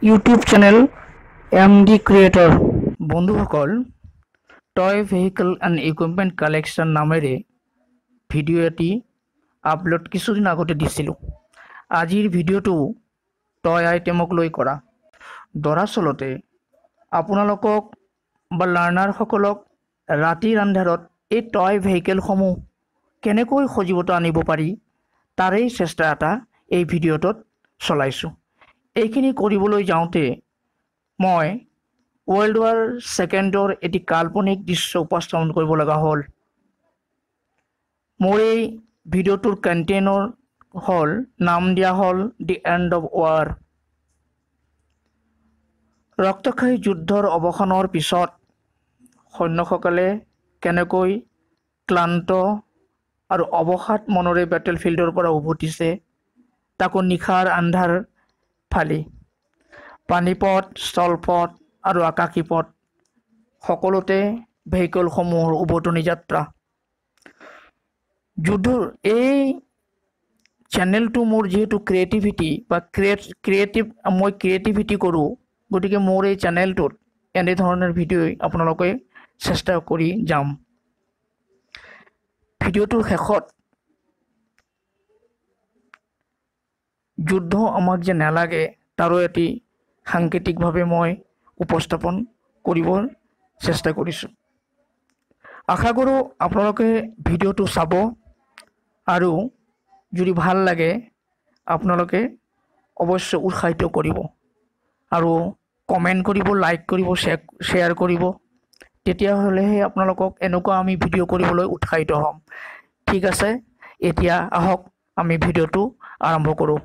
YouTube channel MD creator বন্ধুসকল, toy vehicle and equipment collection নামেৰে video' এটি upload কিছুদিন আগতে দিছিলোঁ। আজিৰ ভিডিঅ'টো টয় আইটেমক লৈ কৰা। দৰাচলতে আপোনালোকক বা লাৰ্ণাৰসকলক ৰাতিৰ আন্ধাৰত এই টয় ভেহিকেলসমূহ কেনেকৈ সজীৱতা আনিব পাৰি তাৰেই চেষ্টা এটা এই ভিডিঅ'টোত চলাইছোঁ। এইখিনি কৰিবলৈ যাওঁতে মই ৱৰ্ল্ড ৱাৰ ছেকেণ্ডৰ এটি কাল্পনিক দৃশ্য উপস্থাপন কৰিব লগা হ'ল। মোৰ এই ভিডিঅ'টোৰ কণ্টেইনৰ নাম দিয়া হ'ল দি এণ্ড অৱ ৱাৰ। ৰক্তক্ষয়ী যুদ্ধৰ অৱসানৰ পিছত সৈন্যসকলে কেনেকৈ ক্লান্ত আৰু অৱসাদ মনেৰে বেটেলফিল্ডৰ পৰা উভতিছে, তাকো নিশাৰ আন্ধাৰ ফালি পানীপথ, স্থলপথ আৰু আকাশী পথ সকলোতে ভেহিকলসমূহৰ উভতনি যাত্ৰা। যুদ্ধৰ এই চেনেলটো মোৰ যিহেতু ক্ৰিয়েটিভিটি বা মই ক্ৰিয়েটিভিটি কৰোঁ, গতিকে মোৰ এই চেনেলটোত এনেধৰণৰ ভিডিঅ'ই আপোনালোকে চেষ্টা কৰি যাম। ভিডিঅ'টোৰ শেষত যুদ্ধ আমাক যে নালাগে তাৰো এটি সাংকেতিকভাৱে মই উপস্থাপন কৰিবৰ চেষ্টা কৰিছোঁ। আশা কৰোঁ আপোনালোকে ভিডিঅ'টো চাব আৰু যদি ভাল লাগে আপোনালোকে অৱশ্যে উৎসাহিত কৰিব আৰু কমেণ্ট কৰিব, লাইক কৰিব, শ্বেয়াৰ কৰিব। তেতিয়াহ'লেহে আপোনালোকক এনেকুৱা আমি ভিডিঅ' কৰিবলৈ উৎসাহিত হ'ম। ঠিক আছে, এতিয়া আহক আমি ভিডিঅ'টো আৰম্ভ কৰোঁ।